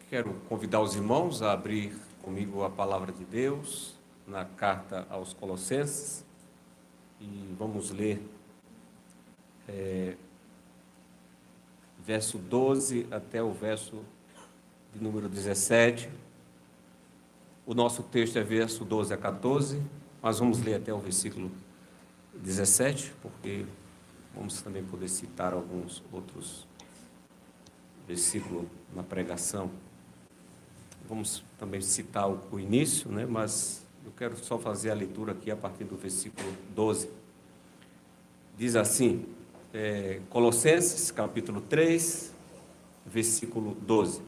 Quero convidar os irmãos a abrir comigo a palavra de Deus na carta aos Colossenses e vamos ler verso 12 até o verso de número 17. O nosso texto é verso 12 a 14, mas vamos ler até o versículo 17, porque vamos também poder citar alguns outros versículos na pregação. Vamos também citar o início, né? Mas eu quero só fazer a leitura aqui a partir do versículo 12. Diz assim, Colossenses, capítulo 3, versículo 12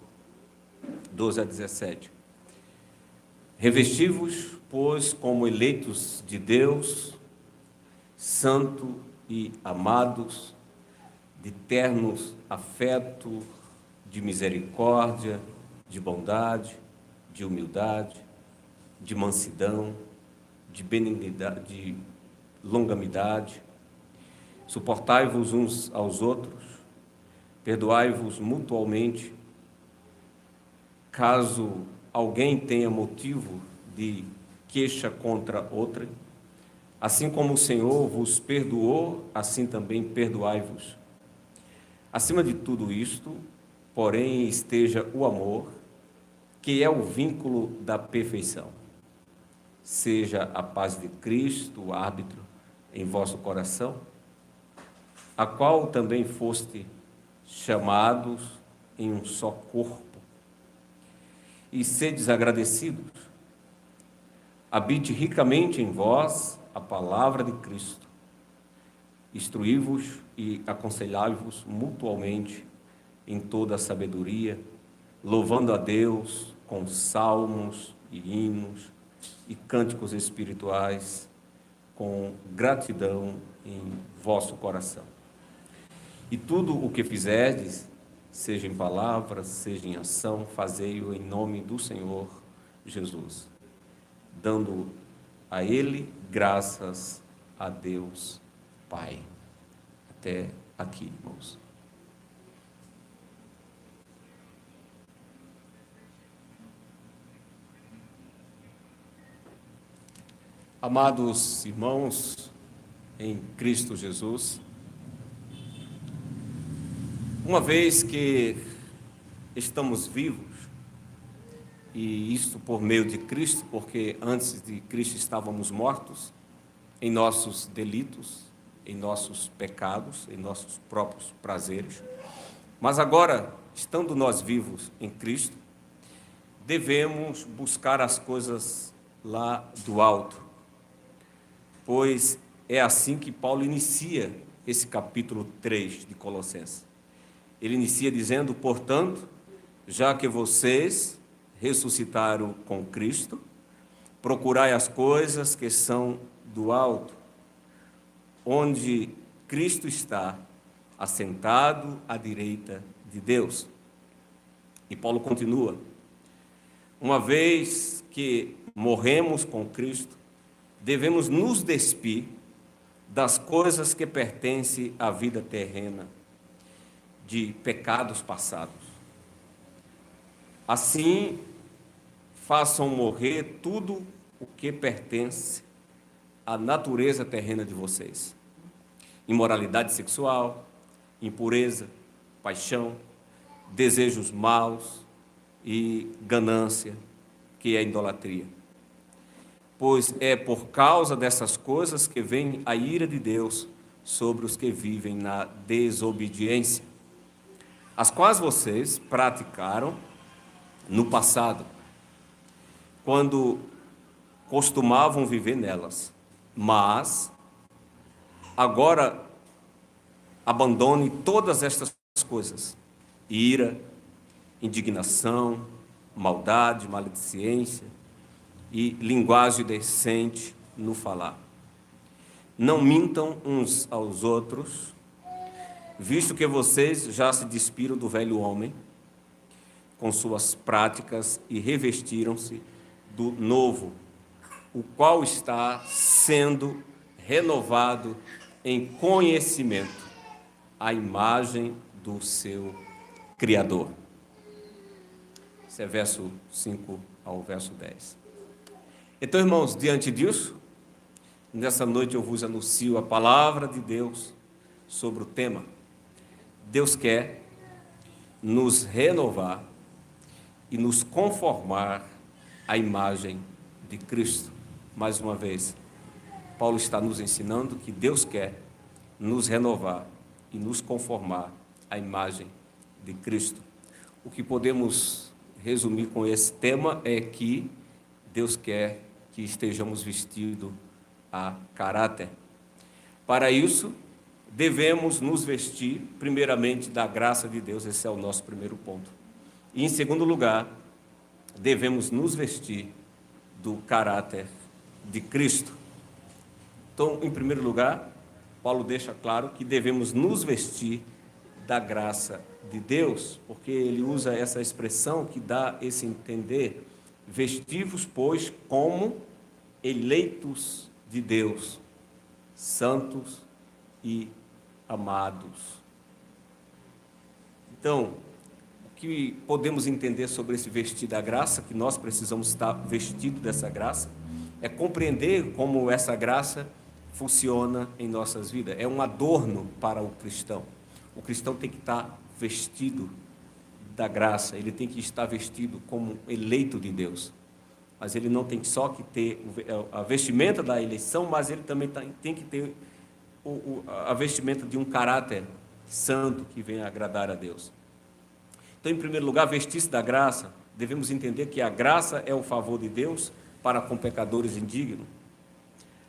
a 17. Revesti-vos, pois, como eleitos de Deus, santo e amados, de ternos afeto, de misericórdia, de bondade, de humildade, de mansidão, de benignidade, de longanimidade. Suportai-vos uns aos outros, perdoai-vos mutualmente, caso alguém tenha motivo de queixa contra outrem. Assim como o Senhor vos perdoou, assim também perdoai-vos. Acima de tudo isto, porém, esteja o amor, que é o vínculo da perfeição. Seja a paz de Cristo o árbitro em vosso coração, a qual também foste chamados em um só corpo, e sedes agradecidos. Habite ricamente em vós a palavra de Cristo. Instruí-vos e aconselhai-vos mutualmente em toda a sabedoria, louvando a Deus com salmos e hinos e cânticos espirituais, com gratidão em vosso coração. E tudo o que fizerdes, seja em palavra, seja em ação, fazei-o em nome do Senhor Jesus, dando a Ele graças a Deus Pai. Até aqui, irmãos. Amados irmãos em Cristo Jesus, uma vez que estamos vivos, e isto por meio de Cristo, porque antes de Cristo estávamos mortos em nossos delitos, em nossos pecados, em nossos próprios prazeres, mas agora, estando nós vivos em Cristo, devemos buscar as coisas lá do alto, pois é assim que Paulo inicia esse capítulo 3 de Colossenses. Ele inicia dizendo, portanto, já que vocês ressuscitaram com Cristo, procurai as coisas que são do alto, onde Cristo está assentado à direita de Deus. E Paulo continua, uma vez que morremos com Cristo, devemos nos despir das coisas que pertencem à vida terrena, de pecados passados. Assim, façam morrer tudo o que pertence à natureza terrena de vocês. Imoralidade sexual, impureza, paixão, desejos maus e ganância, que é a idolatria. Pois é por causa dessas coisas que vem a ira de Deus sobre os que vivem na desobediência, as quais vocês praticaram no passado, quando costumavam viver nelas. Mas agora abandone todas estas coisas: ira, indignação, maldade, maledicência e linguagem decente no falar. Não mintam uns aos outros, visto que vocês já se despiram do velho homem com suas práticas e revestiram-se do novo, o qual está sendo renovado em conhecimento, à imagem do seu Criador. Isso é verso 5 ao verso 10. Então, irmãos, diante disso, nessa noite eu vos anuncio a palavra de Deus sobre o tema. Deus quer nos renovar e nos conformar à imagem de Cristo. Mais uma vez, Paulo está nos ensinando que Deus quer nos renovar e nos conformar à imagem de Cristo. O que podemos resumir com esse tema é que Deus quer que estejamos vestidos a caráter. Para isso, devemos nos vestir, primeiramente, da graça de Deus, esse é o nosso primeiro ponto. E, em segundo lugar, devemos nos vestir do caráter de Cristo. Então, em primeiro lugar, Paulo deixa claro que devemos nos vestir da graça de Deus, porque ele usa essa expressão que dá esse entender, vestivos, pois, como eleitos de Deus, santos e amados. Então, o que podemos entender sobre esse vestir da graça, que nós precisamos estar vestidos dessa graça, é compreender como essa graça funciona em nossas vidas. É um adorno para o cristão. O cristão tem que estar vestido da graça, ele tem que estar vestido como eleito de Deus. Mas ele não tem só que ter a vestimenta da eleição, mas ele também tem que ter a vestimenta de um caráter santo que venha agradar a Deus. Então, em primeiro lugar, vestir-se da graça, devemos entender que a graça é o favor de Deus para com pecadores indignos.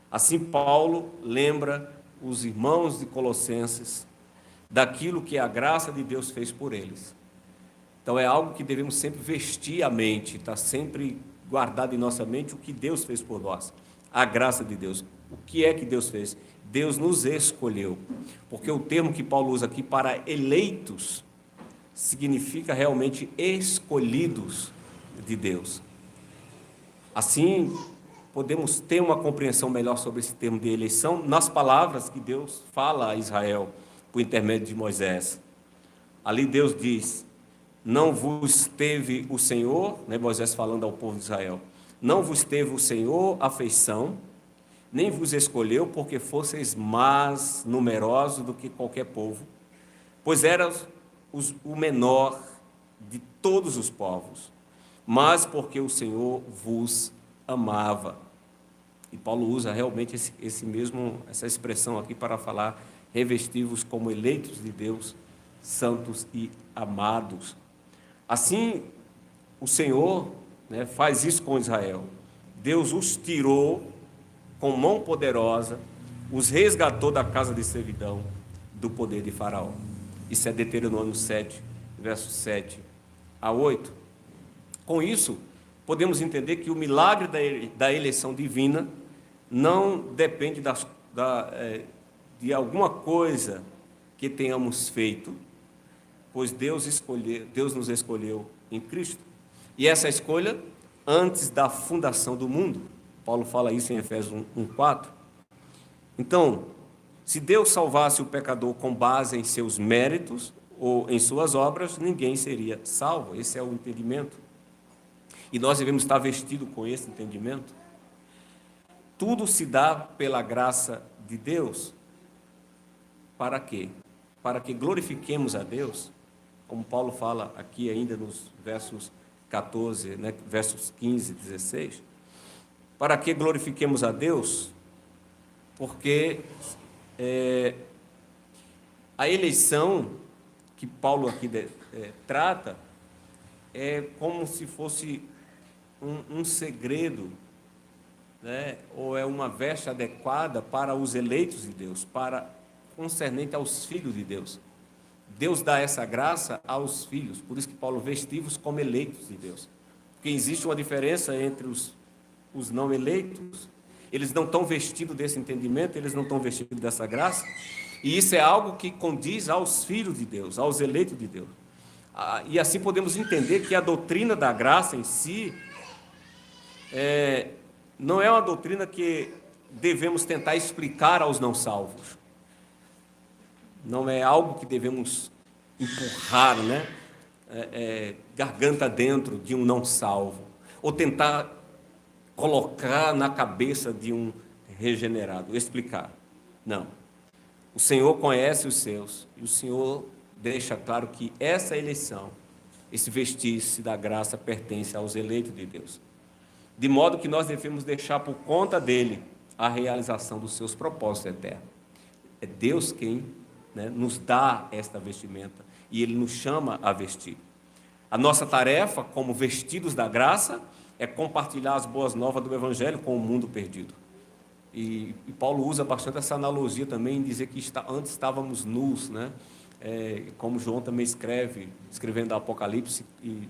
Assim, Paulo lembra os irmãos de Colossenses daquilo que a graça de Deus fez por eles. Então, é algo que devemos sempre vestir a mente, está sempre guardado em nossa mente o que Deus fez por nós, a graça de Deus. O que é que Deus fez? Deus nos escolheu, porque o termo que Paulo usa aqui para eleitos significa realmente escolhidos de Deus. Assim, podemos ter uma compreensão melhor sobre esse termo de eleição nas palavras que Deus fala a Israel por intermédio de Moisés. Ali Deus diz: não vos teve o Senhor, né, Moisés falando ao povo de Israel, não vos teve o Senhor afeição, nem vos escolheu porque fosseis mais numerosos do que qualquer povo, pois eras o menor de todos os povos, mas porque o Senhor vos amava. E Paulo usa realmente essa expressão aqui para falar: revestivos como eleitos de Deus, santos e amados. Assim, o Senhor, né, faz isso com Israel. Deus os tirou com mão poderosa, os resgatou da casa de servidão, do poder de Faraó. Isso é Deuteronômio 7, versos 7 a 8. Com isso, podemos entender que o milagre da eleição divina não depende de alguma coisa que tenhamos feito, pois Deus nos escolheu em Cristo. E essa escolha antes da fundação do mundo. Paulo fala isso em Efésios 1:4. Então, se Deus salvasse o pecador com base em seus méritos ou em suas obras, ninguém seria salvo. Esse é o entendimento. E nós devemos estar vestidos com esse entendimento. Tudo se dá pela graça de Deus. Para quê? Para que glorifiquemos a Deus, como Paulo fala aqui ainda nos versos 14, né, versos 15 e 16. Para que glorifiquemos a Deus? Porque a eleição que Paulo aqui trata é como se fosse um segredo, né? Ou é uma veste adequada para os eleitos de Deus, concernente aos filhos de Deus. Deus dá essa graça aos filhos, por isso que Paulo vestiu-os como eleitos de Deus. Porque existe uma diferença entre os não eleitos, eles não estão vestidos desse entendimento, eles não estão vestidos dessa graça, e isso é algo que condiz aos filhos de Deus, aos eleitos de Deus. E assim podemos entender que a doutrina da graça em si não é uma doutrina que devemos tentar explicar aos não salvos. Não é algo que devemos empurrar, né? garganta dentro de um não salvo, ou tentar colocar na cabeça de um regenerado, explicar. Não. O Senhor conhece os seus, e o Senhor deixa claro que essa eleição, esse vestir-se da graça, pertence aos eleitos de Deus. De modo que nós devemos deixar por conta dele a realização dos seus propósitos eternos. É Deus quem, nos dá esta vestimenta, e ele nos chama a vestir. A nossa tarefa, como vestidos da graça, é compartilhar as boas novas do Evangelho com o mundo perdido. E Paulo usa bastante essa analogia também em dizer que antes estávamos nus, como João também escrevendo o Apocalipse, e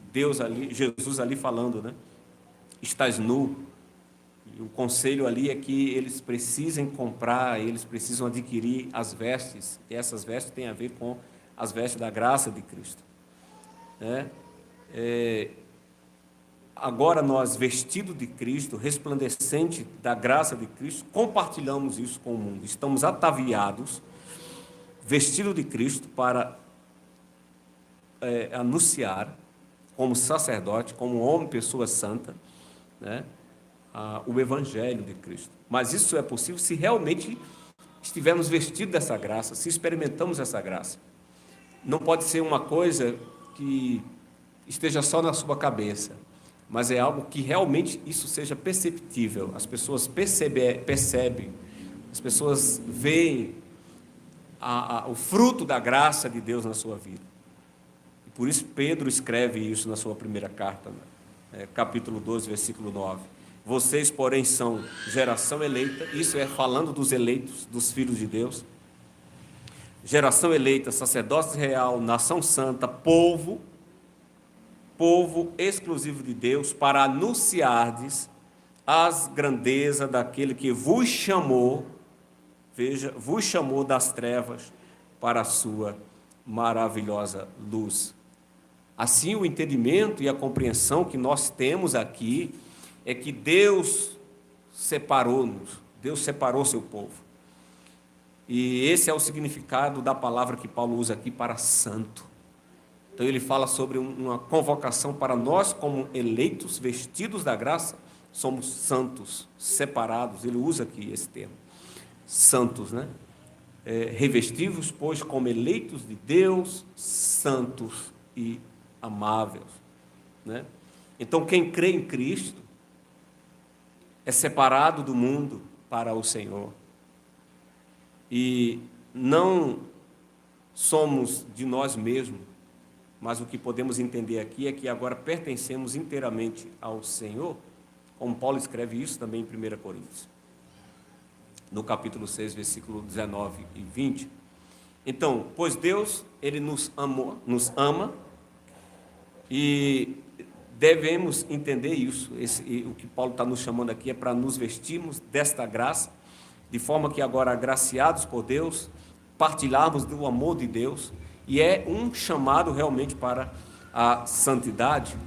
Jesus ali falando, estás nu. E o conselho ali é que eles precisem comprar, eles precisam adquirir as vestes, e essas vestes têm a ver com as vestes da graça de Cristo. Agora nós, vestidos de Cristo, resplandecente da graça de Cristo, compartilhamos isso com o mundo. Estamos ataviados, vestidos de Cristo, para anunciar, como sacerdote, como homem, pessoa santa, o Evangelho de Cristo. Mas isso é possível se realmente estivermos vestidos dessa graça, se experimentamos essa graça. Não pode ser uma coisa que esteja só na sua cabeça, mas é algo que realmente isso seja perceptível. As pessoas percebem, as pessoas veem o fruto da graça de Deus na sua vida. E por isso Pedro escreve isso na sua primeira carta, capítulo 12, versículo 9. Vocês, porém, são geração eleita, isso é falando dos eleitos, dos filhos de Deus, geração eleita, sacerdócio real, nação santa, povo exclusivo de Deus, para anunciardes as grandezas daquele que vos chamou, veja, vos chamou das trevas para a sua maravilhosa luz. Assim, o entendimento e a compreensão que nós temos aqui é que Deus separou-nos, Deus separou seu povo. E esse é o significado da palavra que Paulo usa aqui para santo. Então ele fala sobre uma convocação para nós como eleitos, vestidos da graça, somos santos, separados. Ele usa aqui esse termo, santos, revestivos, pois, como eleitos de Deus, santos e amáveis, Então quem crê em Cristo é separado do mundo para o Senhor. E não somos de nós mesmos, mas o que podemos entender aqui é que agora pertencemos inteiramente ao Senhor, como Paulo escreve isso também em 1 Coríntios, no capítulo 6, versículo 19 e 20. Então, pois Deus, Ele nos ama, e devemos entender isso. O que Paulo está nos chamando aqui é para nos vestirmos desta graça, de forma que agora, agraciados por Deus, partilharmos do amor de Deus, e é um chamado realmente para a santidade.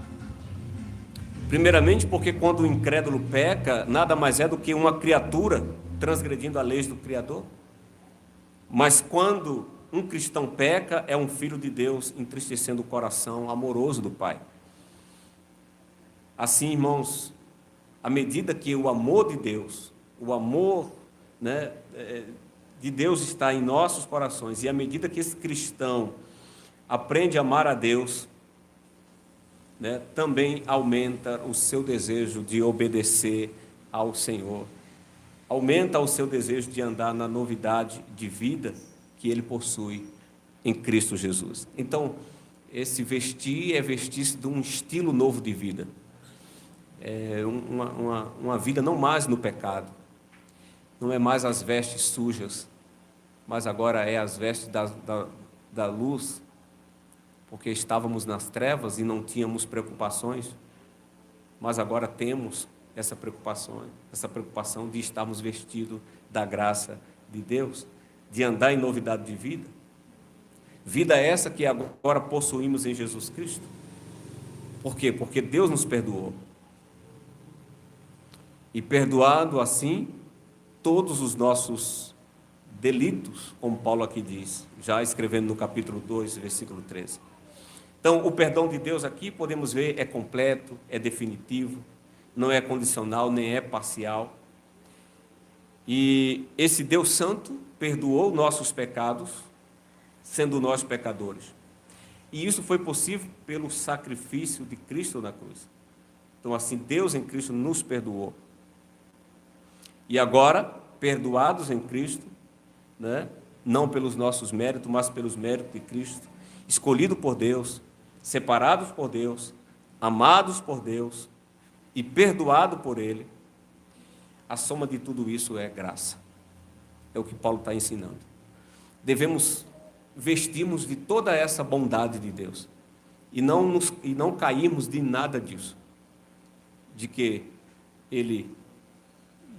Primeiramente porque quando o incrédulo peca, nada mais é do que uma criatura transgredindo a lei do Criador. Mas quando um cristão peca, é um filho de Deus entristecendo o coração amoroso do Pai. Assim, irmãos, à medida que o amor de Deus, o amor de Deus está em nossos corações, e à medida que esse cristão aprende a amar a Deus, também aumenta o seu desejo de obedecer ao Senhor, aumenta o seu desejo de andar na novidade de vida que ele possui em Cristo Jesus. Então, esse vestir é vestir-se de um estilo novo de vida, uma vida não mais no pecado, não é mais as vestes sujas, mas agora é as vestes da luz, porque estávamos nas trevas e não tínhamos preocupações, mas agora temos essa preocupação de estarmos vestidos da graça de Deus, de andar em novidade de vida. Vida essa que agora possuímos em Jesus Cristo. Por quê? Porque Deus nos perdoou. E perdoado assim todos os nossos delitos, como Paulo aqui diz, já escrevendo no capítulo 2, versículo 13. Então, o perdão de Deus aqui, podemos ver, é completo, é definitivo, não é condicional, nem é parcial. E esse Deus Santo perdoou nossos pecados, sendo nós pecadores. E isso foi possível pelo sacrifício de Cristo na cruz. Então, assim, Deus em Cristo nos perdoou. E agora, perdoados em Cristo, né, não pelos nossos méritos, mas pelos méritos de Cristo, escolhidos por Deus, separados por Deus, amados por Deus e perdoados por Ele, a soma de tudo isso é graça. É o que Paulo está ensinando. Devemos vestirmos de toda essa bondade de Deus e não cairmos de nada disso, de que Ele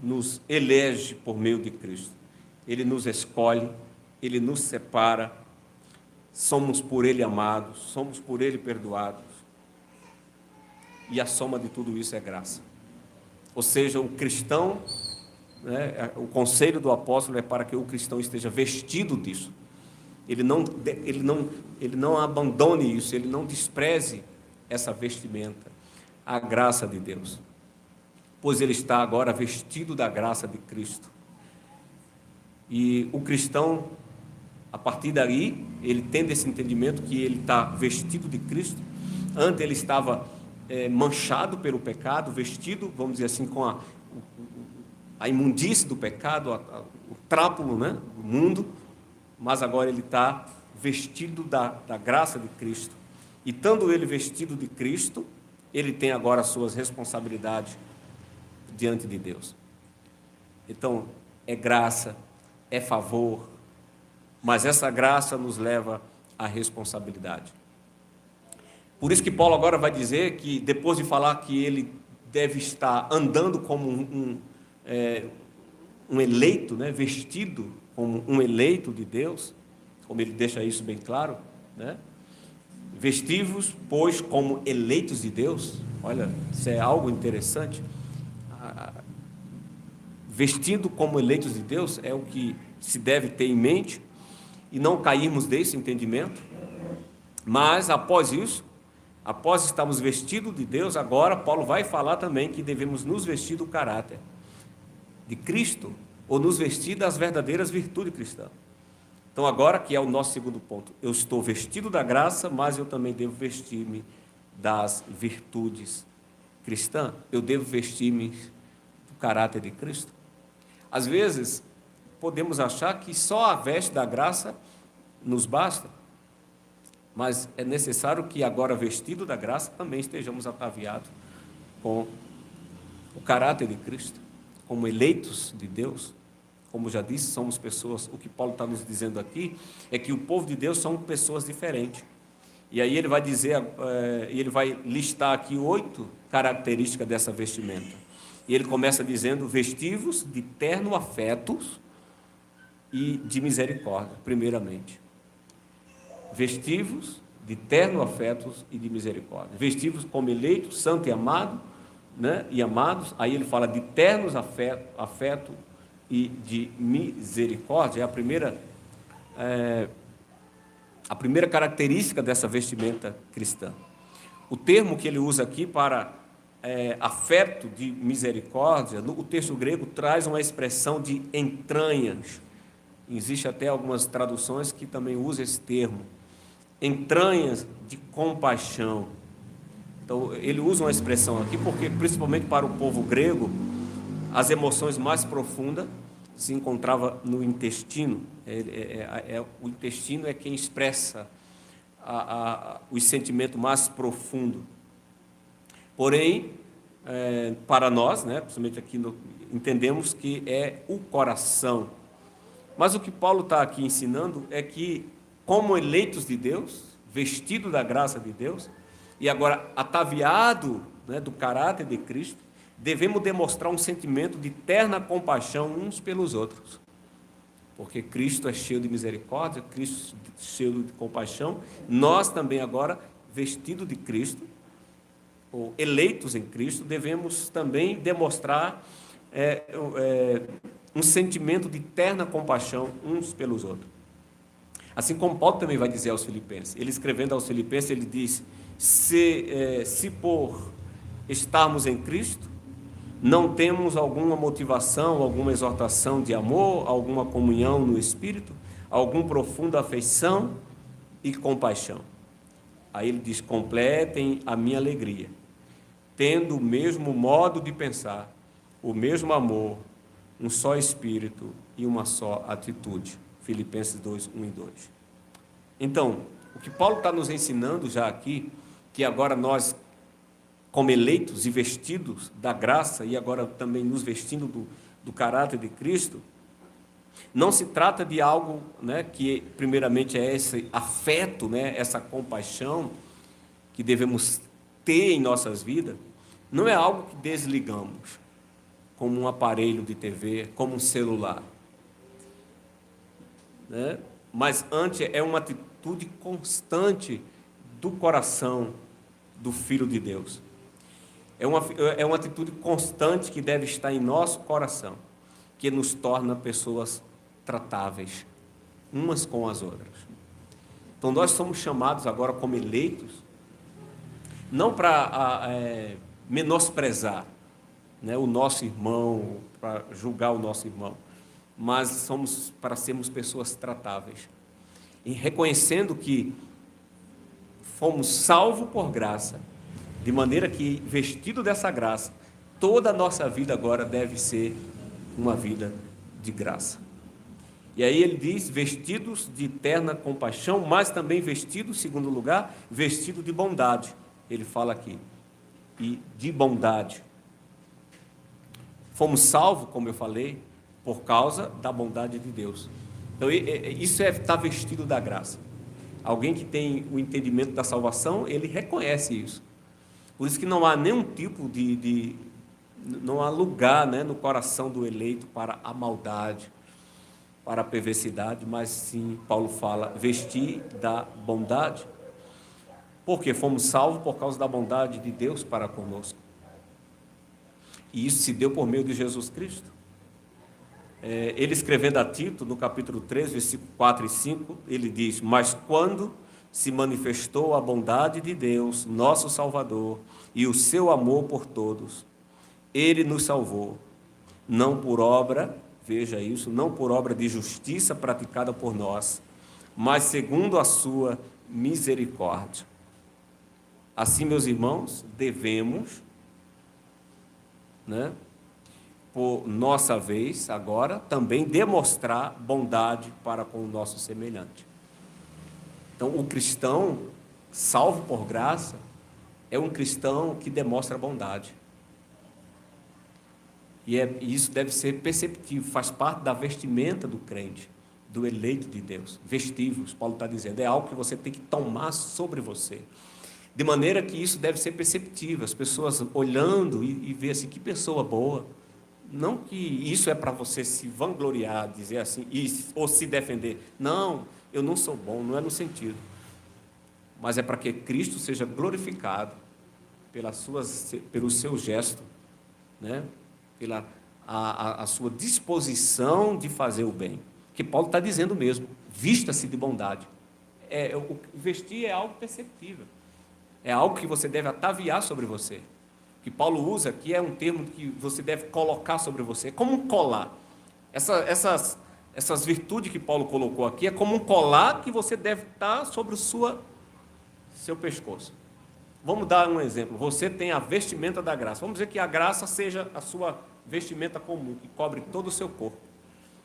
nos elege por meio de Cristo, Ele nos escolhe, Ele nos separa, somos por Ele amados, somos por Ele perdoados, e a soma de tudo isso é graça. Ou seja, o cristão, né, o conselho do apóstolo é para que o cristão esteja vestido disso, ele não abandone isso, ele não despreze essa vestimenta, a graça de Deus, pois ele está agora vestido da graça de Cristo. E o cristão, a partir daí, ele tendo esse entendimento que ele está vestido de Cristo. Antes ele estava manchado pelo pecado, vestido, vamos dizer assim, com a imundície do pecado, o trápulo, né, do mundo, mas agora ele está vestido da graça de Cristo. E estando ele vestido de Cristo, ele tem agora as suas responsabilidades diante de Deus. Então, é graça, é favor, mas essa graça nos leva à responsabilidade. Por isso que Paulo agora vai dizer que, depois de falar que ele deve estar andando como um eleito, né, vestido como um eleito de Deus, como ele deixa isso bem claro, né? Vestivos, pois, como eleitos de Deus. Olha, isso é algo interessante. Vestido como eleitos de Deus é o que se deve ter em mente, e não cairmos desse entendimento. Mas após isso, após estarmos vestidos de Deus, agora Paulo vai falar também que devemos nos vestir do caráter de Cristo, ou nos vestir das verdadeiras virtudes cristãs. Então agora, que é o nosso segundo ponto, eu estou vestido da graça, mas eu também devo vestir-me das virtudes cristãs. Eu devo vestir-me do caráter de Cristo. Às vezes, podemos achar que só a veste da graça nos basta, mas é necessário que agora, vestido da graça, também estejamos ataviados com o caráter de Cristo, como eleitos de Deus. Como já disse, somos pessoas, o que Paulo está nos dizendo aqui, é que o povo de Deus são pessoas diferentes. E aí ele vai dizer, ele vai listar aqui 8 características dessa vestimenta. E ele começa dizendo: vestivos de terno afeto e de misericórdia, primeiramente. Vestivos de terno afeto e de misericórdia. Vestivos como eleitos, santo e amado, né, e amados. Aí ele fala de ternos afeto e de misericórdia. É a primeira característica dessa vestimenta cristã. O termo que ele usa aqui para afeto de misericórdia, o texto grego traz uma expressão de entranhas. Existe até algumas traduções que também usam esse termo, entranhas de compaixão. Então ele usa uma expressão aqui porque, principalmente para o povo grego, as emoções mais profundas se encontravam no intestino. O intestino é quem expressa os sentimentos mais profundos. Porém, para nós, né, principalmente aqui, entendemos que é o coração. Mas o que Paulo está aqui ensinando é que, como eleitos de Deus, vestido da graça de Deus, e agora ataviado, né, do caráter de Cristo, devemos demonstrar um sentimento de terna compaixão uns pelos outros, porque Cristo é cheio de misericórdia, Cristo é cheio de compaixão. Nós também agora, vestidos de Cristo, ou eleitos em Cristo, devemos também demonstrar um sentimento de terna compaixão uns pelos outros. Assim como Paulo também vai dizer aos Filipenses. Ele escrevendo aos Filipenses, ele diz: se por estarmos em Cristo, não temos alguma motivação, alguma exortação de amor, alguma comunhão no Espírito, alguma profunda afeição e compaixão. Aí ele diz: completem a minha alegria, tendo o mesmo modo de pensar, o mesmo amor, um só Espírito e uma só atitude. Filipenses 2, 1 e 2. Então, o que Paulo está nos ensinando já aqui, que agora nós, como eleitos e vestidos da graça, e agora também nos vestindo do caráter de Cristo, não se trata de algo, né, que primeiramente é esse afeto, né, essa compaixão que devemos ter em nossas vidas, não é algo que desligamos, como um aparelho de TV, como um celular, né? Mas antes é uma atitude constante do coração do Filho de Deus. É uma atitude constante que deve estar em nosso coração, que nos torna pessoas tratáveis, umas com as outras. Então nós somos chamados agora como eleitos, não para menosprezar, né, o nosso irmão, para julgar o nosso irmão, mas somos para sermos pessoas tratáveis, e reconhecendo que fomos salvos por graça, de maneira que, vestido dessa graça, toda a nossa vida agora deve ser uma vida de graça. E aí ele diz: vestidos de eterna compaixão, mas também vestidos, em segundo lugar, vestido de bondade. Ele fala aqui, e de bondade. Fomos salvos, como eu falei, por causa da bondade de Deus. Então, isso é estar vestido da graça. Alguém que tem o entendimento da salvação, ele reconhece isso. Por isso que não há nenhum tipo não há lugar, né, no coração do eleito para a maldade, para a perversidade, mas sim, Paulo fala, vestir da bondade. Porque fomos salvos por causa da bondade de Deus para conosco. E isso se deu por meio de Jesus Cristo. Ele escrevendo a Tito, no capítulo 3, versículo 4 e 5, ele diz: mas quando se manifestou a bondade de Deus, nosso Salvador, e o seu amor por todos, ele nos salvou, não por obra, veja isso, não por obra de justiça praticada por nós, mas segundo a sua misericórdia. Assim, meus irmãos, devemos, né, por nossa vez, agora, também demonstrar bondade para com o nosso semelhante. Então, o cristão, salvo por graça, é um cristão que demonstra bondade. E isso deve ser perceptível, faz parte da vestimenta do crente, do eleito de Deus. Vestíveis, Paulo está dizendo, é algo que você tem que tomar sobre você. De maneira que isso deve ser perceptível, as pessoas olhando e ver assim, que pessoa boa. Não que isso é para você se vangloriar, dizer assim, ou se defender. Não, eu não sou bom, não é no sentido. Mas é para que Cristo seja glorificado pelo seu gesto, né? Pela a sua disposição de fazer o bem. Que Paulo está dizendo mesmo, vista-se de bondade. O vestir é algo perceptível. É algo que você deve ataviar sobre você. O que Paulo usa aqui é um termo que você deve colocar sobre você, como um colar. Essas virtudes que Paulo colocou aqui é como um colar que você deve estar sobre o seu pescoço. Vamos dar um exemplo. Você tem a vestimenta da graça. Vamos dizer que a graça seja a sua vestimenta comum, que cobre todo o seu corpo.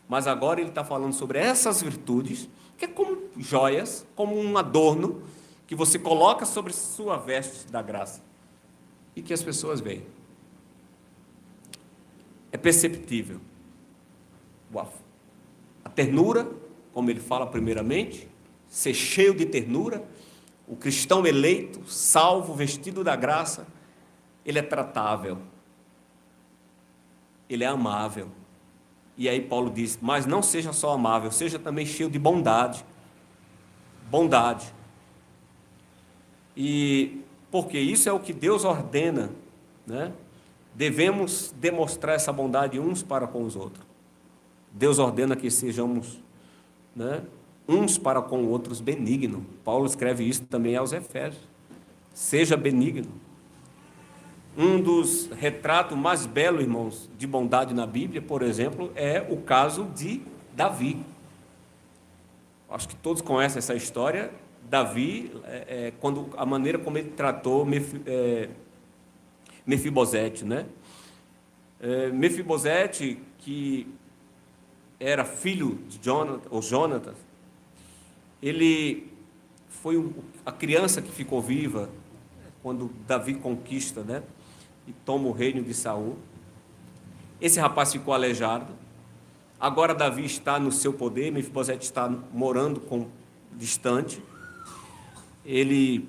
Mas agora ele está falando sobre essas virtudes, que é como joias, como um adorno, que você coloca sobre sua veste da graça. E que as pessoas veem. É perceptível. A ternura, como ele fala primeiramente, ser cheio de ternura. O cristão eleito, salvo, vestido da graça, ele é tratável. Ele é amável. E aí Paulo diz, mas não seja só amável, seja também cheio de bondade. Bondade. E porque isso é o que Deus ordena, né? Devemos demonstrar essa bondade uns para com os outros. Deus ordena que sejamos, né, uns para com outros benigno. Paulo escreve isso também aos Efésios. Seja benigno. Um dos retratos mais belos, irmãos, de bondade na Bíblia, por exemplo, é o caso de Davi. Acho que todos conhecem essa história. Davi, quando a maneira como ele tratou Mefibosete, né? Mefibosete, que era filho de Jonatas, ele foi a criança que ficou viva quando Davi conquista, né? E toma o reino de Saul. Esse rapaz ficou aleijado. Agora Davi está no seu poder, Mefibosete está morando distante. Ele,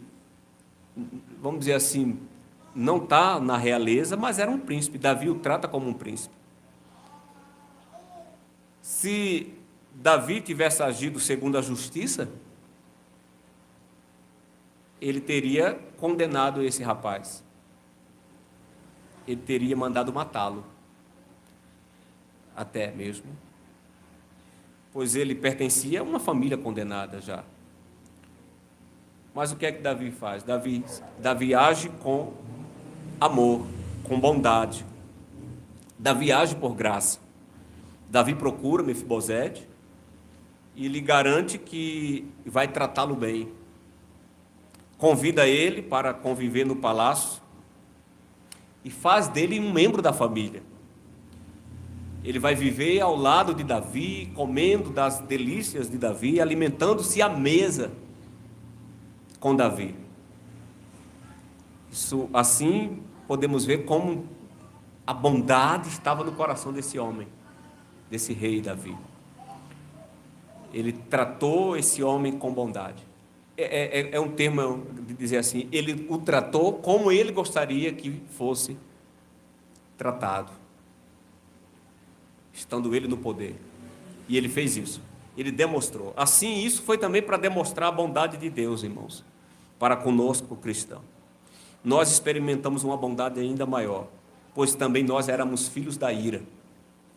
vamos dizer assim, não está na realeza, mas era um príncipe. Davi o trata como um príncipe. Se Davi tivesse agido segundo a justiça, ele teria condenado esse rapaz. Ele teria mandado matá-lo. Até mesmo. Pois ele pertencia a uma família condenada já. Mas o que é que Davi faz? Davi age com amor, com bondade. Davi age por graça. Davi procura Mefibosete e lhe garante que vai tratá-lo bem. Convida ele para conviver no palácio e faz dele um membro da família. Ele vai viver ao lado de Davi, comendo das delícias de Davi, alimentando-se à mesa com Davi. Isso, assim, podemos ver como a bondade estava no coração desse homem, desse rei Davi. Ele tratou esse homem com bondade. É um termo de dizer assim, ele o tratou como ele gostaria que fosse tratado, estando ele no poder. E ele fez isso, ele demonstrou. Assim, isso foi também para demonstrar a bondade de Deus, irmãos, para conosco, cristão. Nós experimentamos uma bondade ainda maior, pois também nós éramos filhos da ira,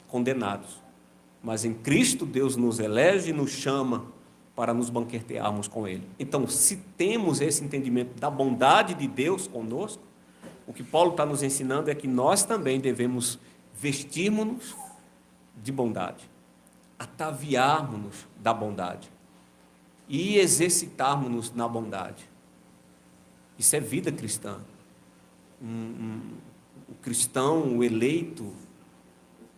condenados. Mas em Cristo Deus nos elege e nos chama para nos banquetearmos com Ele. Então, se temos esse entendimento da bondade de Deus conosco, o que Paulo está nos ensinando é que nós também devemos vestirmos-nos de bondade, ataviarmos-nos da bondade e exercitarmos-nos na bondade. Isso é vida cristã. O cristão, o eleito,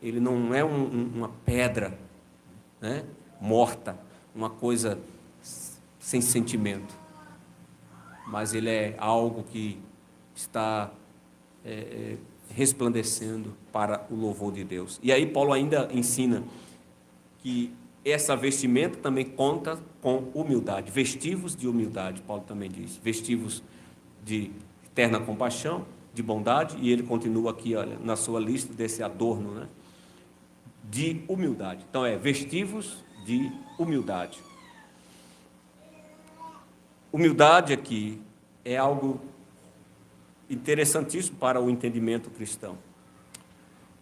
ele não é uma pedra, né, morta, uma coisa sem sentimento, mas ele é algo que está resplandecendo para o louvor de Deus. E aí Paulo ainda ensina que essa vestimenta também conta com humildade, vestivos de humildade, Paulo também diz, vestivos de eterna compaixão, de bondade, e ele continua aqui, olha, na sua lista desse adorno, né, de humildade. Então vestivos de humildade. Humildade aqui é algo interessantíssimo para o entendimento cristão.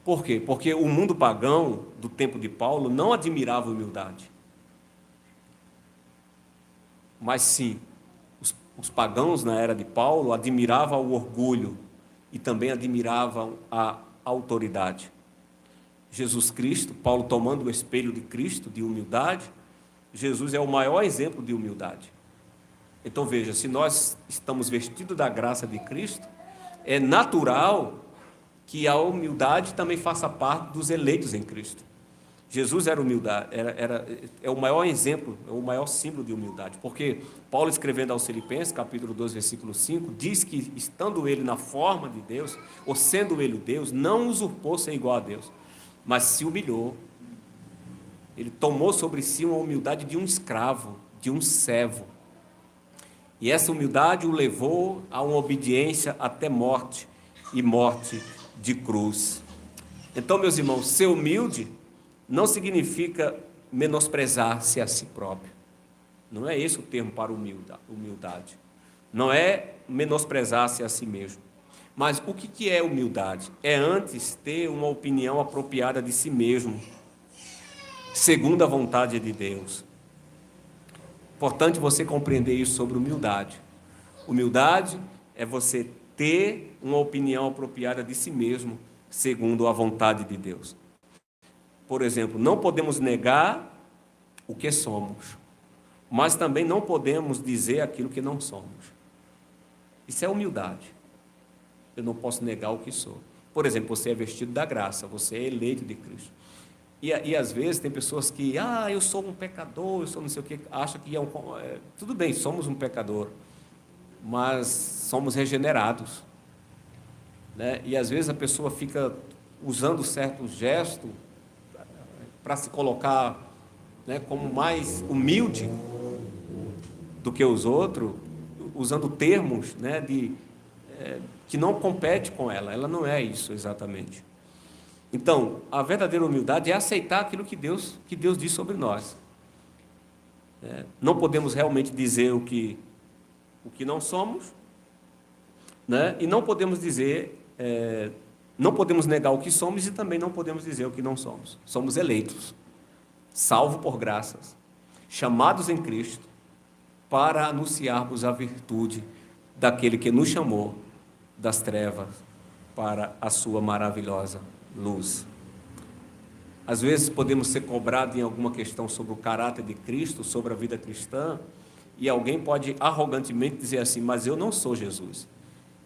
Por quê? Porque o mundo pagão do tempo de Paulo não admirava a humildade. Mas sim, os pagãos na era de Paulo admiravam o orgulho e também admiravam a autoridade. Jesus Cristo, Paulo tomando o espelho de Cristo, de humildade, Jesus é o maior exemplo de humildade. Então veja, se nós estamos vestidos da graça de Cristo, é natural que a humildade também faça parte dos eleitos em Cristo. Jesus era humildade, é o maior exemplo, é o maior símbolo de humildade, porque Paulo, escrevendo aos Filipenses, capítulo 2, versículo 5, diz que, estando ele na forma de Deus, ou sendo ele Deus, não usurpou ser igual a Deus, mas se humilhou. Ele tomou sobre si uma humildade de um escravo, de um servo. E essa humildade o levou a uma obediência até morte, e morte de cruz. Então, meus irmãos, ser humilde não significa menosprezar-se a si próprio. Não é esse o termo para humildade. Não é menosprezar-se a si mesmo. Mas o que é humildade? É antes ter uma opinião apropriada de si mesmo, segundo a vontade de Deus. Importante você compreender isso sobre humildade. Humildade é você ter uma opinião apropriada de si mesmo, segundo a vontade de Deus. Por exemplo, não podemos negar o que somos, mas também não podemos dizer aquilo que não somos. Isso é humildade. Eu não posso negar o que sou. Por exemplo, você é vestido da graça, você é eleito de Cristo. E às vezes tem pessoas que, eu sou um pecador, eu sou não sei o que, acham que tudo bem, somos um pecador, mas somos regenerados, né? E às vezes a pessoa fica usando certo gesto para se colocar, né, como mais humilde do que os outros, usando termos, né, que não compete com ela não é isso exatamente. Então, a verdadeira humildade é aceitar aquilo que Deus diz sobre nós. Não podemos realmente dizer o que não somos, né? E não podemos dizer, não podemos negar o que somos e também não podemos dizer o que não somos. Somos eleitos, salvos por graças, chamados em Cristo para anunciarmos a virtude daquele que nos chamou das trevas para a sua maravilhosa luz. Às vezes podemos ser cobrados em alguma questão sobre o caráter de Cristo, sobre a vida cristã, e alguém pode arrogantemente dizer assim, mas eu não sou Jesus.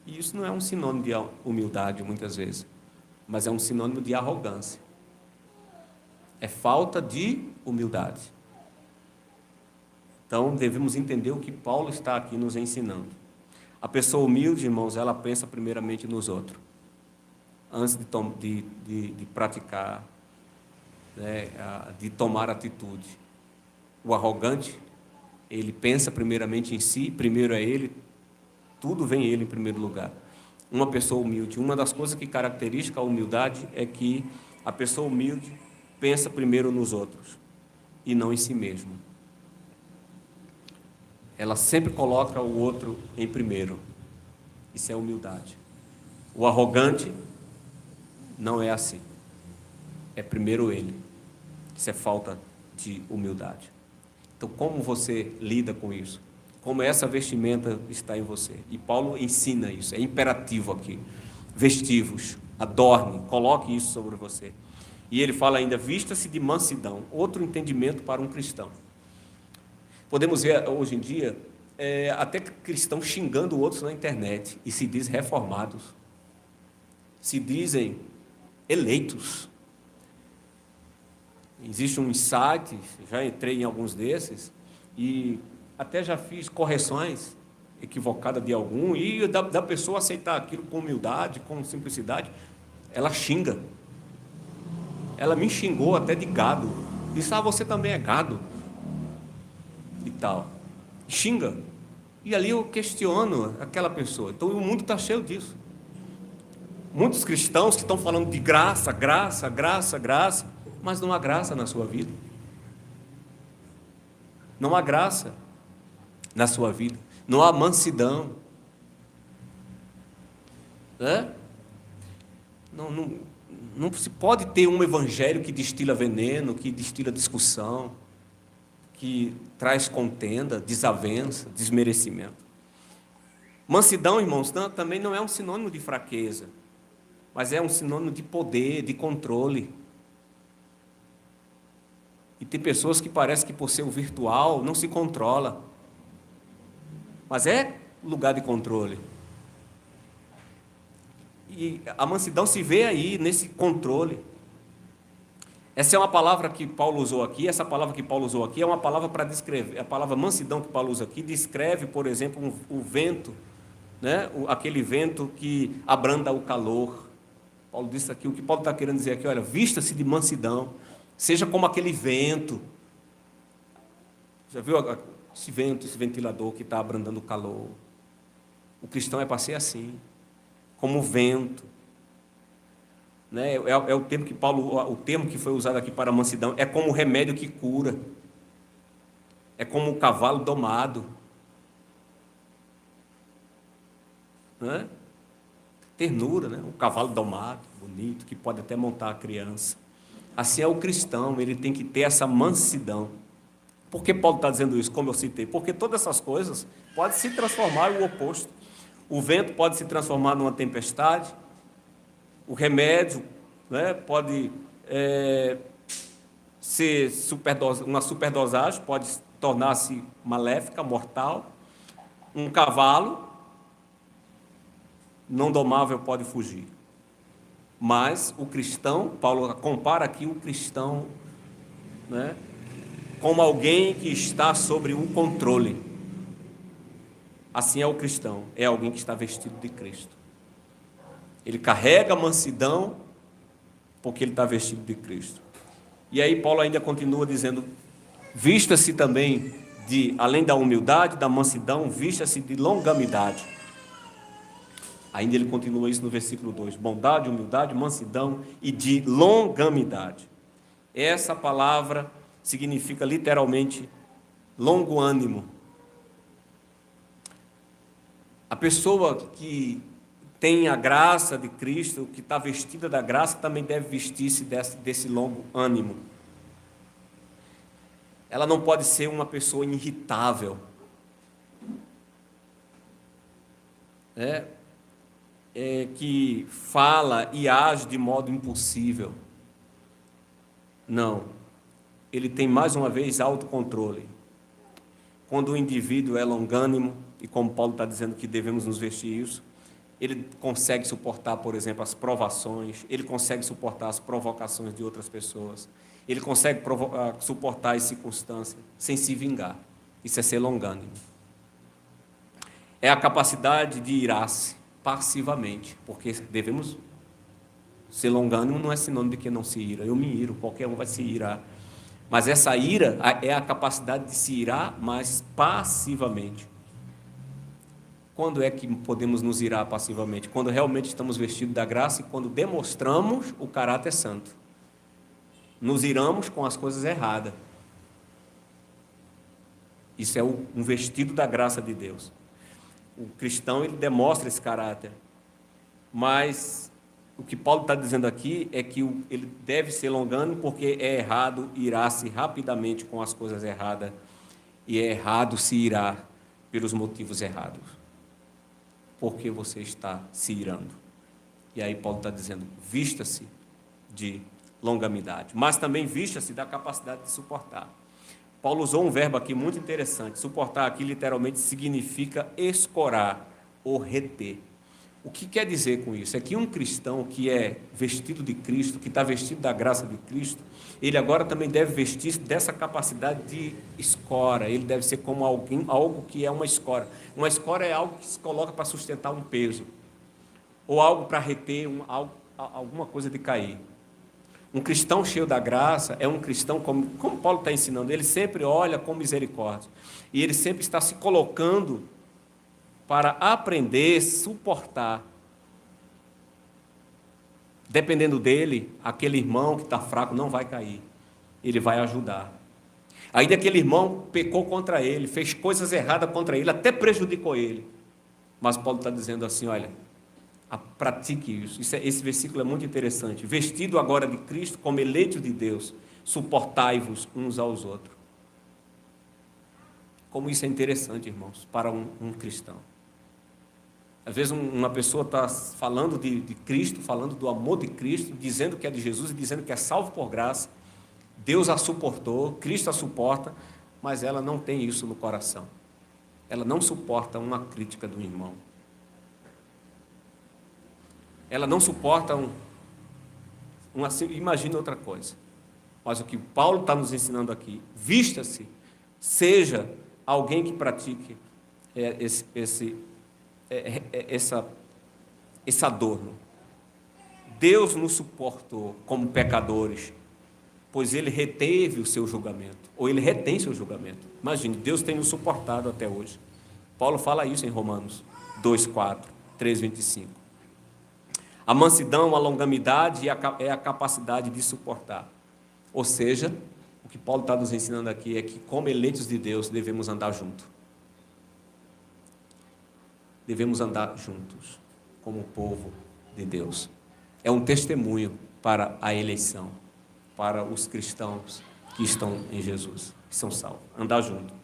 E isso não é um sinônimo de humildade, muitas vezes, mas é um sinônimo de arrogância. É falta de humildade. Então, devemos entender o que Paulo está aqui nos ensinando. A pessoa humilde, irmãos, ela pensa primeiramente nos outros, antes de praticar, né, de tomar atitude. O arrogante, ele pensa primeiramente em si, primeiro é ele, tudo vem ele em primeiro lugar. Uma pessoa humilde, uma das coisas que caracteriza a humildade é que a pessoa humilde pensa primeiro nos outros e não em si mesma. Ela sempre coloca o outro em primeiro. Isso é humildade. O arrogante não é assim. É primeiro ele. Isso é falta de humildade. Então, como você lida com isso? Como essa vestimenta está em você? E Paulo ensina isso, é imperativo aqui. Vestivos, adorne, coloque isso sobre você. E ele fala ainda, vista-se de mansidão, outro entendimento para um cristão. Podemos ver hoje em dia, até cristãos xingando outros na internet, e se dizem reformados, se dizem eleitos. Existe um site, já entrei em alguns desses, e até já fiz correções equivocadas de algum, e da pessoa aceitar aquilo com humildade, com simplicidade, ela xinga. Ela me xingou até de gado. Disse, você também é gado. E tal. Xinga. E ali eu questiono aquela pessoa. Então o mundo está cheio disso. Muitos cristãos que estão falando de graça, graça, graça, graça, mas não há graça na sua vida. Não há graça na sua vida. Não há mansidão. Não se pode ter um evangelho que destila veneno, que destila discussão, que traz contenda, desavença, desmerecimento. Mansidão, irmãos, também não é um sinônimo de fraqueza, mas é um sinônimo de poder, de controle. E tem pessoas que parecem que por ser o virtual não se controla, mas é lugar de controle. E a mansidão se vê aí nesse controle. Essa é uma palavra que Paulo usou aqui, é uma palavra para descrever, a palavra mansidão que Paulo usa aqui descreve, por exemplo, o vento, né? Aquele vento que abranda o calor. Paulo disse aqui, o que Paulo está querendo dizer aqui, olha, vista-se de mansidão, seja como aquele vento. Já viu esse vento, esse ventilador que está abrandando o calor? O cristão é para ser assim, como o vento. Né? É o termo que o termo que foi usado aqui para mansidão, é como o remédio que cura, é como o cavalo domado, né? Ternura, né? O cavalo domado, bonito, que pode até montar a criança. Assim é o cristão, ele tem que ter essa mansidão, Por que Paulo está dizendo isso, como eu citei? Porque todas essas coisas podem se transformar em o oposto. O vento pode se transformar numa tempestade, o remédio, né, pode ser uma superdosagem, pode tornar-se maléfica, mortal. Um cavalo não domável pode fugir. Mas o cristão, Paulo compara aqui o cristão, né, como alguém que está sobre um controle. Assim é o cristão, é alguém que está vestido de Cristo. Ele carrega a mansidão porque ele está vestido de Cristo. E aí Paulo ainda continua dizendo, vista-se também além da humildade, da mansidão, vista-se de longanimidade. Ainda ele continua isso no versículo 2, bondade, humildade, mansidão e de longanimidade. Essa palavra significa literalmente longo ânimo. A pessoa que tem a graça de Cristo, que está vestida da graça, também deve vestir-se desse longo ânimo. Ela não pode ser uma pessoa irritável. Que fala e age de modo impossível. Não. Ele tem, mais uma vez, autocontrole. Quando o indivíduo é longânimo, e como Paulo está dizendo que devemos nos vestir isso, ele consegue suportar, por exemplo, as provações, ele consegue suportar as provocações de outras pessoas, ele consegue suportar as circunstâncias sem se vingar. Isso é ser longânimo. É a capacidade de irar-se passivamente, porque devemos ser longânimo, não é sinônimo de que não se ira. Eu me iro, qualquer um vai se irar. Mas essa ira é a capacidade de se irar, mas passivamente. Quando é que podemos nos irar passivamente? Quando realmente estamos vestidos da graça e quando demonstramos o caráter santo. Nos iramos com as coisas erradas. Isso é um vestido da graça de Deus. O cristão, ele demonstra esse caráter. Mas o que Paulo está dizendo aqui é que ele deve ser longânimo porque é errado irar-se rapidamente com as coisas erradas e é errado se irar pelos motivos errados. Porque você está se irando. E aí Paulo está dizendo, vista-se de longanimidade, mas também vista-se da capacidade de suportar. Paulo usou um verbo aqui muito interessante. Suportar aqui literalmente significa escorar ou reter. O que quer dizer com isso? É que um cristão que é vestido de Cristo, que está vestido da graça de Cristo, ele agora também deve vestir-se dessa capacidade de escora. Ele deve ser como algo que é uma escora. Uma escora é algo que se coloca para sustentar um peso, ou algo para reter alguma coisa de cair. Um cristão cheio da graça é um cristão, como Paulo está ensinando, ele sempre olha com misericórdia. E ele sempre está se colocando para aprender, suportar. Dependendo dele, aquele irmão que está fraco não vai cair. Ele vai ajudar. Ainda aquele irmão pecou contra ele, fez coisas erradas contra ele, até prejudicou ele. Mas Paulo está dizendo assim, olha, pratique isso. Esse versículo é muito interessante. Vestido agora de Cristo como eleitos de Deus, suportai-vos uns aos outros. Como isso é interessante, irmãos, para um cristão. Às vezes uma pessoa está falando de Cristo, falando do amor de Cristo, dizendo que é de Jesus e dizendo que é salvo por graça. Deus a suportou, Cristo a suporta, mas ela não tem isso no coração. Ela não suporta uma crítica do irmão. Ela não suporta imagina outra coisa. Mas o que Paulo está nos ensinando aqui, vista-se, seja alguém que pratique esse adorno. Deus nos suportou como pecadores, pois Ele reteve o seu julgamento, ou Ele retém seu julgamento. Imagine, Deus tem nos suportado até hoje. Paulo fala isso em Romanos 2:4, 3:25. A mansidão, a longanimidade é a capacidade de suportar. Ou seja, o que Paulo está nos ensinando aqui é que, como eleitos de Deus, devemos andar juntos. Devemos andar juntos, como povo de Deus. É um testemunho para a eleição, para os cristãos que estão em Jesus, que são salvos. Andar junto.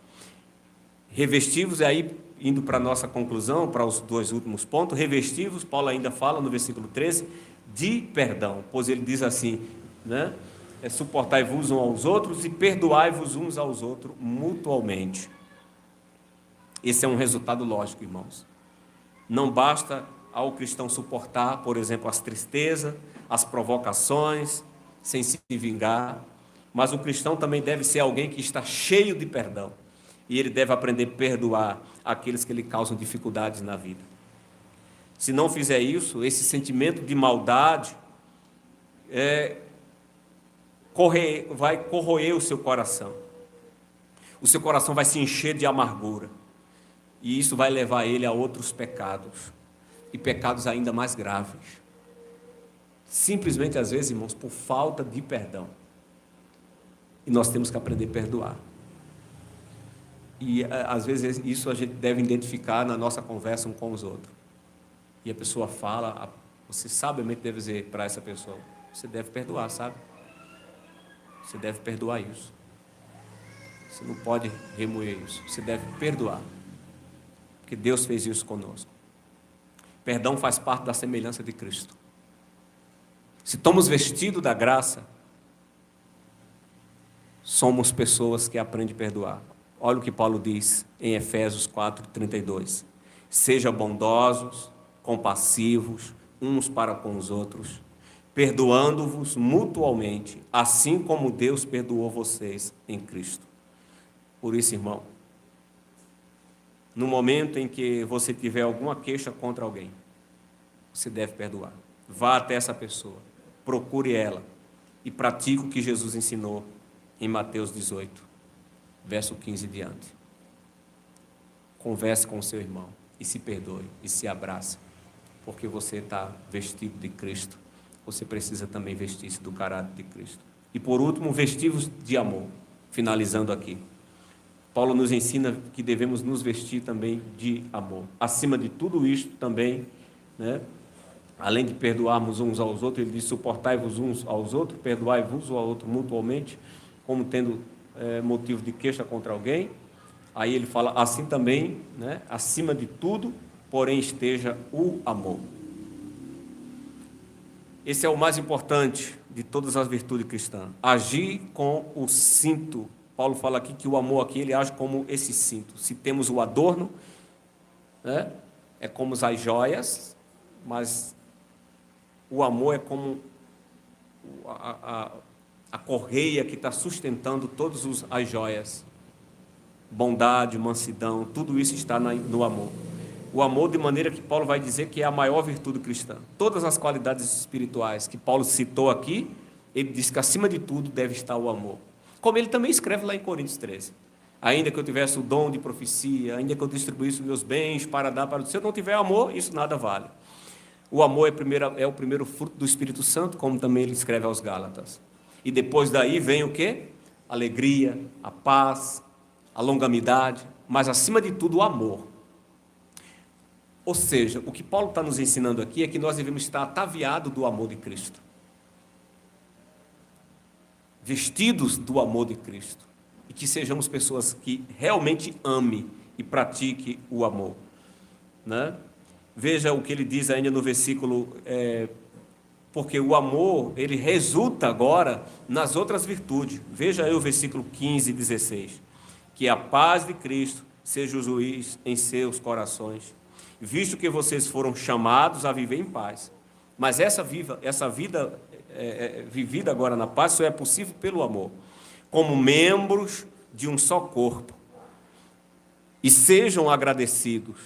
Revestivos, e aí, indo para a nossa conclusão, para os 2 últimos pontos, revestivos, Paulo ainda fala no versículo 13, de perdão, pois ele diz assim, né? Suportai-vos uns aos outros e perdoai-vos uns aos outros mutualmente. Esse é um resultado lógico, irmãos. Não basta ao cristão suportar, por exemplo, as tristezas, as provocações, sem se vingar, mas o cristão também deve ser alguém que está cheio de perdão, e ele deve aprender a perdoar aqueles que lhe causam dificuldades na vida. Se não fizer isso, esse sentimento de maldade vai corroer o seu coração. O seu coração vai se encher de amargura. E isso vai levar ele a outros pecados. E pecados ainda mais graves. Simplesmente, às vezes, irmãos, por falta de perdão. E nós temos que aprender a perdoar. E, às vezes, isso a gente deve identificar na nossa conversa um com os outros. E a pessoa fala, você sabiamente deve dizer para essa pessoa, você deve perdoar, sabe? Você deve perdoar isso. Você não pode remoer isso. Você deve perdoar. Porque Deus fez isso conosco. Perdão faz parte da semelhança de Cristo. Se estamos vestidos da graça, somos pessoas que aprendem a perdoar. Olha o que Paulo diz em Efésios 4:32. Sejam bondosos, compassivos, uns para com os outros, perdoando-vos mutualmente, assim como Deus perdoou vocês em Cristo. Por isso, irmão, no momento em que você tiver alguma queixa contra alguém, você deve perdoar. Vá até essa pessoa, procure ela e pratique o que Jesus ensinou em Mateus 18, verso 15 e diante. Converse com o seu irmão e se perdoe e se abrace, porque você está vestido de Cristo. Você precisa também vestir-se do caráter de Cristo. E por último, vestir-vos de amor. Finalizando aqui. Paulo nos ensina que devemos nos vestir também de amor. Acima de tudo isto também, né, além de perdoarmos uns aos outros, ele diz, suportai-vos uns aos outros, perdoai-vos um ao outro mutualmente, como tendo motivo de queixa contra alguém. Aí ele fala, assim também, né, acima de tudo, porém esteja o amor. Esse é o mais importante de todas as virtudes cristãs. Agir com o cinto. Paulo fala aqui que o amor aqui, ele age como esse cinto. Se temos o adorno, né, é como as joias, mas o amor é como a correia que está sustentando todas as joias. Bondade, mansidão, tudo isso está no amor. O amor, de maneira que Paulo vai dizer que é a maior virtude cristã. Todas as qualidades espirituais que Paulo citou aqui, ele diz que acima de tudo deve estar o amor. Como ele também escreve lá em Coríntios 13. Ainda que eu tivesse o dom de profecia, ainda que eu distribuísse os meus bens para dar para o... Se eu não tiver amor, isso nada vale. O amor é o primeiro fruto do Espírito Santo, como também ele escreve aos Gálatas. E depois daí vem o quê? A alegria, a paz, a longanimidade, mas acima de tudo o amor. Ou seja, o que Paulo está nos ensinando aqui é que nós devemos estar ataviados do amor de Cristo. Vestidos do amor de Cristo. E que sejamos pessoas que realmente amem e pratiquem o amor. Né? Veja o que ele diz ainda no versículo, porque o amor, ele resulta agora nas outras virtudes. Veja aí o versículo 15 e 16. Que a paz de Cristo seja o juiz em seus corações, visto que vocês foram chamados a viver em paz. Mas essa vida vivida agora na paz só é possível pelo amor, como membros de um só corpo. E sejam agradecidos.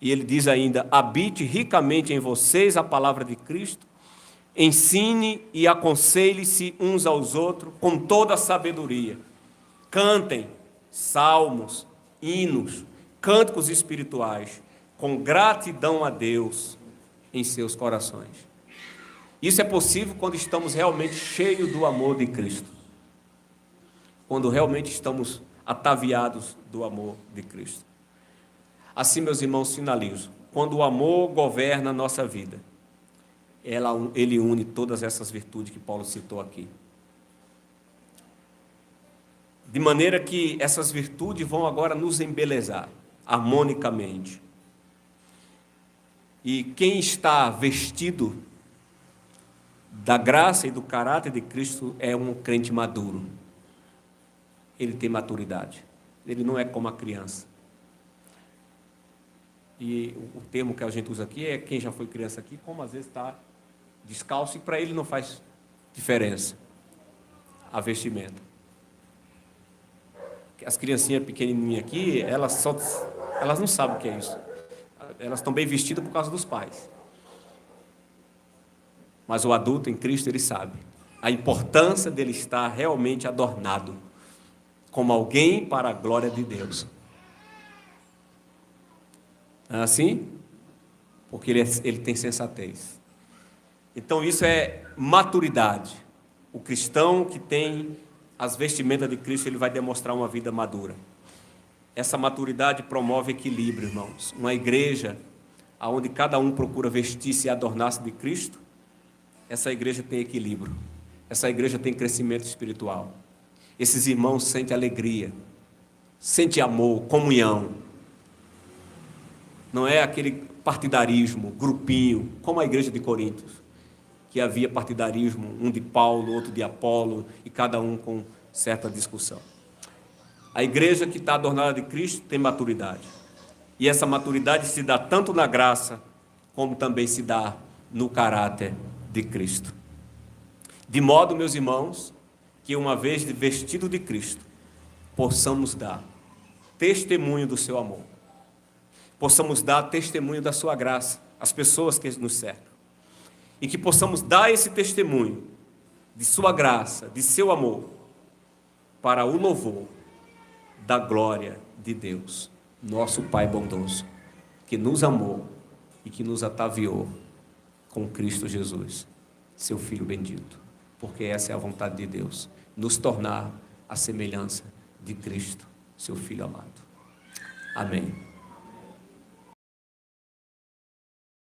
E ele diz ainda, habite ricamente em vocês a palavra de Cristo, ensine e aconselhe-se uns aos outros com toda a sabedoria. Cantem salmos, hinos, cânticos espirituais, com gratidão a Deus em seus corações. Isso é possível quando estamos realmente cheios do amor de Cristo. Quando realmente estamos ataviados do amor de Cristo. Assim, meus irmãos, finalizo. Quando o amor governa a nossa vida, ele une todas essas virtudes que Paulo citou aqui. de maneira que essas virtudes vão agora nos embelezar harmonicamente. E quem está vestido da graça e do caráter de Cristo é um crente maduro. Ele tem maturidade. Ele não é como a criança. E o termo que a gente usa aqui é quem já foi criança aqui, como às vezes está descalço, e para ele não faz diferença a vestimenta. As criancinhas pequenininhas aqui, elas não sabem o que é isso. Elas estão bem vestidas por causa dos pais. Mas o adulto em Cristo, ele sabe a importância dele estar realmente adornado como alguém para a glória de Deus. Não é assim? Porque ele tem sensatez. Então isso é maturidade. O cristão que tem as vestimentas de Cristo, ele vai demonstrar uma vida madura. Essa maturidade promove equilíbrio, irmãos. Uma igreja onde cada um procura vestir-se e adornar-se de Cristo, essa igreja tem equilíbrio. Essa igreja tem crescimento espiritual. Esses irmãos sentem alegria, sentem amor, comunhão. Não é aquele partidarismo, grupinho, como a igreja de Corinto, que havia partidarismo, um de Paulo, outro de Apolo, e cada um com certa discussão. A igreja que está adornada de Cristo tem maturidade. E essa maturidade se dá tanto na graça, como também se dá no caráter de Cristo. De modo, meus irmãos, que uma vez vestido de Cristo, possamos dar testemunho do seu amor. Possamos dar testemunho da sua graça às pessoas que nos cercam. E que possamos dar esse testemunho de sua graça, de seu amor, para o louvor da glória de Deus, nosso Pai bondoso, que nos amou e que nos ataviou com Cristo Jesus, seu Filho bendito, porque essa é a vontade de Deus, nos tornar a semelhança de Cristo, seu Filho amado. Amém.